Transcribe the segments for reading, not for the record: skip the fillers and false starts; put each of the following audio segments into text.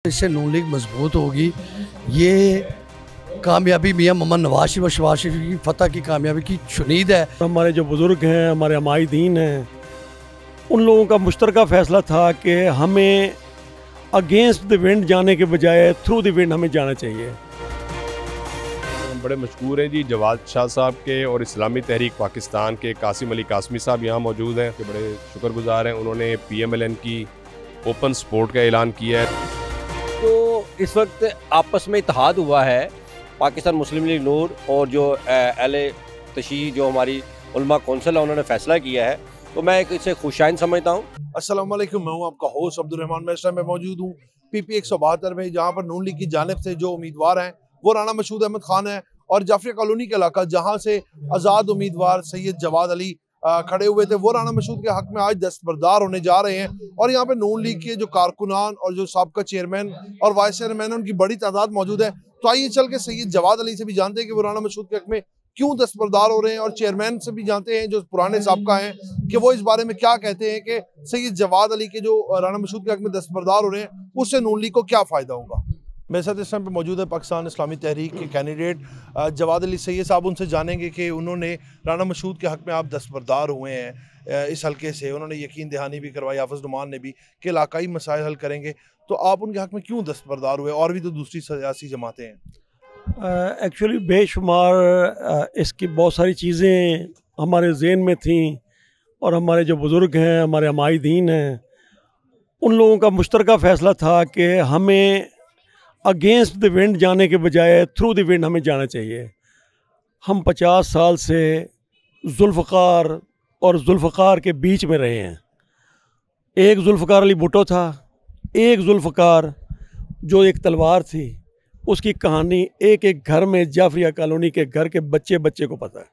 इससे नून लीग मजबूत होगी। ये कामयाबी मियाँ मोहम्मद नवाज शरीफ और शहबाज शरीफ की फतह की कामयाबी की शुनीद है। हमारे जो बुज़ुर्ग हैं, हमारे हमायदीन हैं, उन लोगों का मुश्तरका फ़ैसला था कि हमें अगेंस्ट द विंड जाने के बजाय थ्रू द विंड हमें जाना चाहिए। हम बड़े मशहूर हैं जी जवाद शाह साहब के और इस्लामी तहरीक पाकिस्तान के कासिम अली कासमी साहब यहाँ मौजूद हैं, कि बड़े शुक्रगुजार हैं। उन्होंने PMLN की ओपन सपोर्ट का ऐलान किया है। तो इस वक्त आपस में इत्तेहाद हुआ है पाकिस्तान मुस्लिम लीग नूर और जो अहले तशरीह जो हमारी उलमा कौंसिल है उन्होंने फैसला किया है, तो मैं इसे खुशाइन समझता हूँ। अस्सलाम वालेकुम, मैं हूँ आपका होस्ट अब्दुल रहमान। मैं इस टाइम में मौजूद हूँ PP 172 में, जहाँ पर नून लीग की जानिब से जो उम्मीदवार हैं वो राना मशहूद अहमद खान है और जाफरिया कॉलोनी का इलाका जहाँ से आज़ाद उम्मीदवार सैयद जवाद अली खड़े हुए थे, वो राना मशहूद के हक में आज दस्तबरदार होने जा रहे हैं। और यहाँ पे नून लीग के जो कारकुनान और जो साबका चेयरमैन और वाइस चेयरमैन उनकी बड़ी तादाद मौजूद है। तो आइए चल के सैयद जवाद अली से भी जानते हैं कि वो राना मशहूद के हक में क्यों दस्तबरदार हो रहे हैं, और चेयरमैन से भी जानते हैं जो पुराने साबका हैं कि वो इस बारे में क्या कहते हैं कि सैयद जवाद अली के जो राना मशहूद के हक में दस्तबरदार हो रहे हैं उससे नून लीग को क्या फ़ायदा होगा। मेरे साथ इस टाइम पे मौजूद है पाकिस्तान इस्लामी तहरीक के कैंडिडेट जवाद अली सैयद साहब। उनसे जानेंगे कि उन्होंने राना मशहूद के हक में आप दस्तबरदार हुए हैं इस हल्के से, उन्होंने यकीन दहानी भी करवाई हाफिज़ नुमान ने भी कि इलाकाई मसाइल हल करेंगे, तो आप उनके हक में क्यों दस्तबरदार हुए, और भी तो दूसरी सियासी जमातें हैं। एक्चुअली बेशुमार इसकी बहुत सारी चीज़ें हमारे ज़हन में थीं, और हमारे जो बुज़ुर्ग हैं, हमारे हमायदीन हैं, उन लोगों का मुश्तरका फ़ैसला था कि हमें अगेंस्ट द विंड जाने के बजाय थ्रू द विंड हमें जाना चाहिए। हम 50 साल से जुल्फ़कार और जुल्फ़कार के बीच में रहे हैं। एक जुल्फ़कार अली भुट्टो था, एक जुल्फ़कार जो एक तलवार थी, उसकी कहानी एक एक घर में जाफरिया कॉलोनी के घर के बच्चे बच्चे को पता है।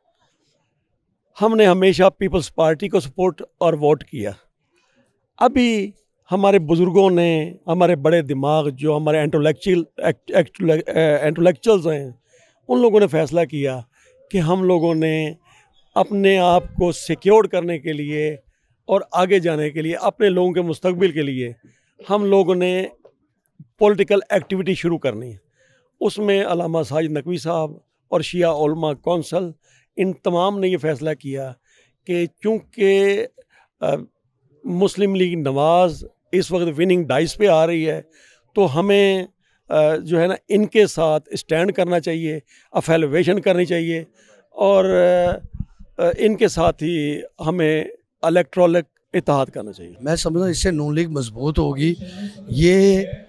हमने हमेशा पीपल्स पार्टी को सपोर्ट और वोट किया। अभी हमारे बुज़ुर्गों ने, हमारे बड़े दिमाग जो हमारे इंटेलेक्चुअल्स हैं, उन लोगों ने फ़ैसला किया कि हम लोगों ने अपने आप को सिक्योर करने के लिए और आगे जाने के लिए, अपने लोगों के मुस्तकबिल के लिए, हम लोगों ने पॉलिटिकल एक्टिविटी शुरू करनी है। उसमें अल्लामा साजिद नकवी साहब और शिया उलमा कौंसिल, इन तमाम ने ये फ़ैसला किया कि चूँकि मुस्लिम लीग नवाज़ इस वक्त विनिंग डाइस पे आ रही है, तो हमें जो है ना इनके साथ स्टैंड करना चाहिए, अफेलवेशन करनी चाहिए, और इनके साथ ही हमें इलेक्ट्रॉनिक इत्तेहाद करना चाहिए। मैं समझता हूँ इससे नून लीग मजबूत होगी। ये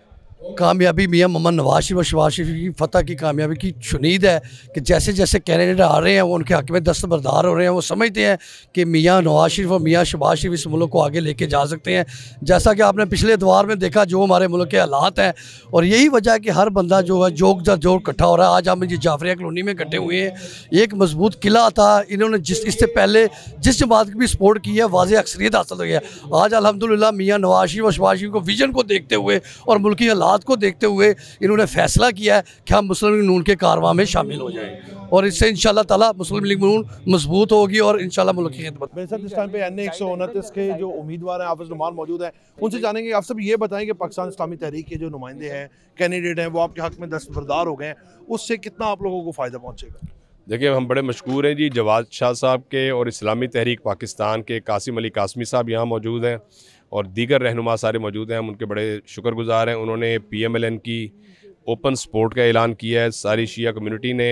कामयाबी मियाँ मोहम्मद नवाज शरीफ और शहबाज शरीफ की फतह की कामयाबी की शुनीद है कि जैसे जैसे कैंडिडेट आ रहे हैं वो उनके हक में दस्तबरदार हो रहे हैं। वो समझते हैं कि मियाँ नवाज शरीफ और मियाँ शहबाज शरीफ इस मुल्क को आगे लेके जा सकते हैं। जैसा कि आपने पिछले एतवार में देखा जो हमारे मुल्क के हालात हैं, और यही वजह है कि हर बंदा जो है जोक इकट्ठा हो रहा है। आज हम जाफरिया कॉलोनी में इकट्ठे हुए हैं। एक मजबूत किला था, इन्होंने इससे पहले जिस जमात की भी सपोर्ट की है वाज़ेह अक्सरियत हासिल हुई है। आज अल्हम्दुलिल्लाह मियाँ नवाज शरीफ और शहबाज शरीफ को विजन को देखते हुए और मुल्की हालात को देखते हुए इन्होंने फैसला किया है कि हम मुस्लिम लीग नून के कारवां में शामिल हो जाएं, और इससे इंशाल्लाह ताला मुस्लिम लीग नून मजबूत होगी और इंशाल्लाह मुल्क की खिदमत। मेरे साथ इस टाइम पे NA 129 के जो उम्मीदवार हैं हाफिज़ नुमान मौजूद हैं। उनसे जानेंगे, आप सब ये बताएं कि पाकिस्तान इस्लामी तहरीक के जो नुमाइंदे हैं, कैंडिडेट हैं, वो आपके हक में दस्तबरदार हो गए हैं, उससे कितना आप लोगों को फ़ायदा पहुँचेगा। देखिए, हम बड़े मशहूर हैं जी जवाद शाह साहब के और इस्लामी तहरीक पाकिस्तान के कासिम अली कासमी साहब यहाँ मौजूद हैं, और दीगर रहनुमा सारे मौजूद हैं। हम उनके बड़े शुक्रगुजार हैं। उन्होंने PMLN की ओपन सपोर्ट का ऐलान किया है। सारी शिया कम्युनिटी ने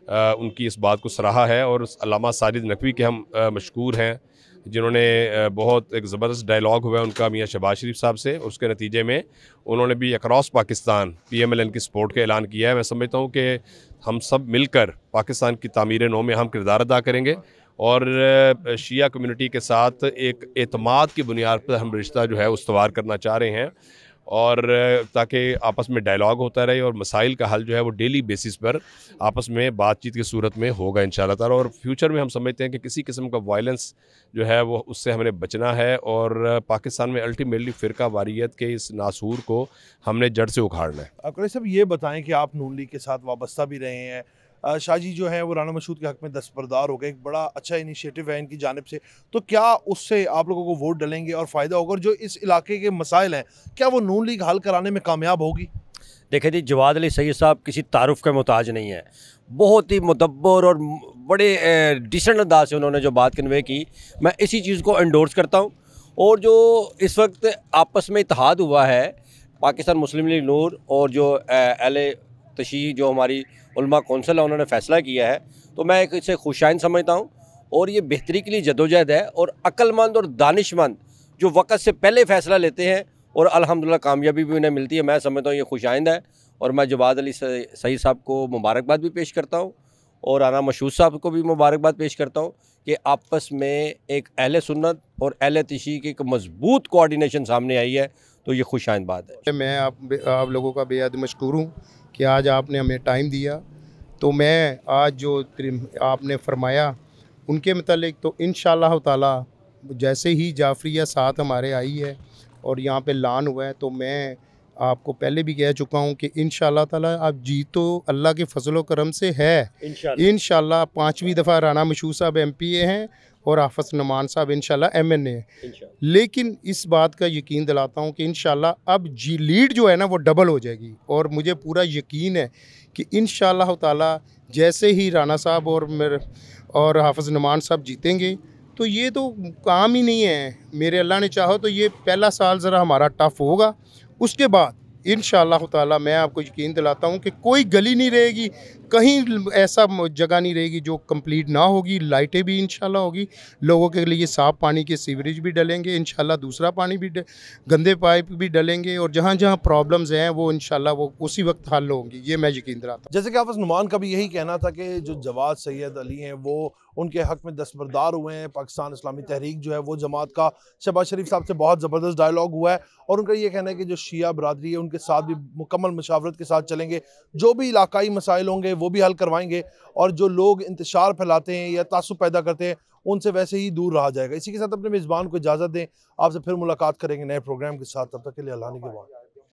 उनकी इस बात को सराहा है, और अल्लामा साजिद नकवी के हम मशकूर हैं, जिन्होंने बहुत एक ज़बरदस्त डायलॉग हुआ है उनका मियाँ शहबाज शरीफ साहब से। उसके नतीजे में उन्होंने भी अक्रॉस पाकिस्तान PMLN की सपोर्ट का ऐलान किया है। मैं समझता हूँ कि हम सब मिलकर पाकिस्तान की तामीर नौ में हम किरदार अदा करेंगे, और शिया कम्युनिटी के साथ एक एतमाद की बुनियाद पर हम रिश्ता जो है उस्तवार करना चाह रहे हैं, और ताकि आपस में डायलॉग होता रहे और मसाइल का हल जो है वो डेली बेसिस पर आपस में बातचीत की सूरत में होगा इंशाल्लाह ताला। और फ्यूचर में हम समझते हैं कि किसी किस्म का वायलेंस जो है वो उससे हमें बचना है, और पाकिस्तान में अल्टीमेटली फ़िरका वारियत के इस नासूर को हमने जड़ से उखाड़ना है। अकरम साहब, ये बताएं कि आप नून लीग के साथ वाबस्ता भी रहे हैं, शाहजी जो है वो राना मशहूद के हक में दस्तबरदार हो गए। एक बड़ा अच्छा इनिशिएटिव है इनकी जानिब से, तो क्या उससे आप लोगों को वोट डलेंगे और फ़ायदा होगा? और जो इस इलाके के मसाइल हैं, क्या वो नून लीग हल कराने में कामयाब होगी? देखिए जी, जवाद अली सैयद साहब किसी तारुफ के मोहताज नहीं है। बहुत ही मुदब्बर और बड़े डिसेंट अंदाज से उन्होंने जो बात कन्वे की, मैं इसी चीज़ को एंडोर्स करता हूँ। और जो इस वक्त आपस में इत्तेहाद हुआ है पाकिस्तान मुस्लिम लीग नून और जो अहले तशय्युअ जो हमारी उलमा कौंसिल है, उन्होंने फ़ैसला किया है, तो मैं एक इसे खुशाइन समझता हूँ। और ये बेहतरी के लिए जदोजहद है, और अक्लमंद और दानिशमंद जो वक़्त से पहले फ़ैसला लेते हैं और अल्हम्दुलिल्लाह कामयाबी भी उन्हें मिलती है, मैं समझता हूँ ये खुशाइंद है। और मैं जवाद अली सईद साहब को मुबारकबाद भी पेश करता हूँ और राना मशहूद साहब को भी मुबारकबाद पेश करता हूँ कि आपस में एक अहले सुन्नत और अहले तशय्युअ की एक मजबूत कोऑर्डिनेशन सामने आई है, तो ये खुशाइंद बात है। मैं आप लोगों का बेहद मशकूर हूँ कि आज आपने हमें टाइम दिया। तो मैं आज जो आपने फरमाया उनके मतलब, तो इंशाअल्लाह ताला जैसे ही जाफरिया साथ हमारे आई है और यहाँ पे लान हुआ है, तो मैं आपको पहले भी कह चुका हूँ कि इंशाअल्लाह ताला आप जीत तो अल्लाह के फजल व करम से है। इंशाअल्लाह 5वीं दफ़ा राना मशहूद साहब MPA हैं और हाफिज नुमान साहब इंशाअल्लाह MNA हैं। लेकिन इस बात का यकीन दिलाता हूँ कि इंशाअल्लाह अब लीड जो है ना वो डबल हो जाएगी, और मुझे पूरा यकीन है कि इंशाअल्लाह ताला जैसे ही राना साहब और हाफिज नुमान साहब जीतेंगे, तो ये तो काम ही नहीं है। मेरे अल्लाह ने चाहो तो ये पहला साल ज़रा हमारा टफ़ होगा, उसके बाद इंशाअल्लाह ताला मैं आपको यकीन दिलाता हूँ कि कोई गली नहीं रहेगी, कहीं ऐसा जगह नहीं रहेगी जो कंप्लीट ना होगी। लाइटें भी इंशाअल्लाह होगी, लोगों के लिए साफ़ पानी के सीवरेज भी डलेंगे इंशाअल्लाह, दूसरा पानी भी गंदे पाइप भी डलेंगे, और जहाँ जहाँ प्रॉब्लम्स हैं वो इंशाअल्लाह वो उसी वक्त हल होंगी, ये मैं यकीन दिलाता हूँ। जैसे कि हाफिज नुमान का भी यही कहना था कि जो जवाद सैयद अली हैं वो उनके हक में दस्तबरदार हुए हैं। पाकिस्तान इस्लामी तहरीक जो है वो जमात का शहबाज शरीफ साहब से बहुत ज़बरदस्त डायलॉग हुआ है, और उनका ये कहना है कि जो शिया बरादरी है उनके साथ भी मुकम्मल मशावरत के साथ चलेंगे, जो भी इलाकाई मसाइल होंगे वो भी हल करवाएंगे, और जो लोग इंतशार फैलाते हैं या तासुब पैदा करते हैं उनसे वैसे ही दूर रहा जाएगा। इसी के साथ अपने मेज़बान को इजाज़त दें, आपसे फिर मुलाकात करेंगे नए प्रोग्राम के साथ। तब तक के लिए अल्लाह निगहबान।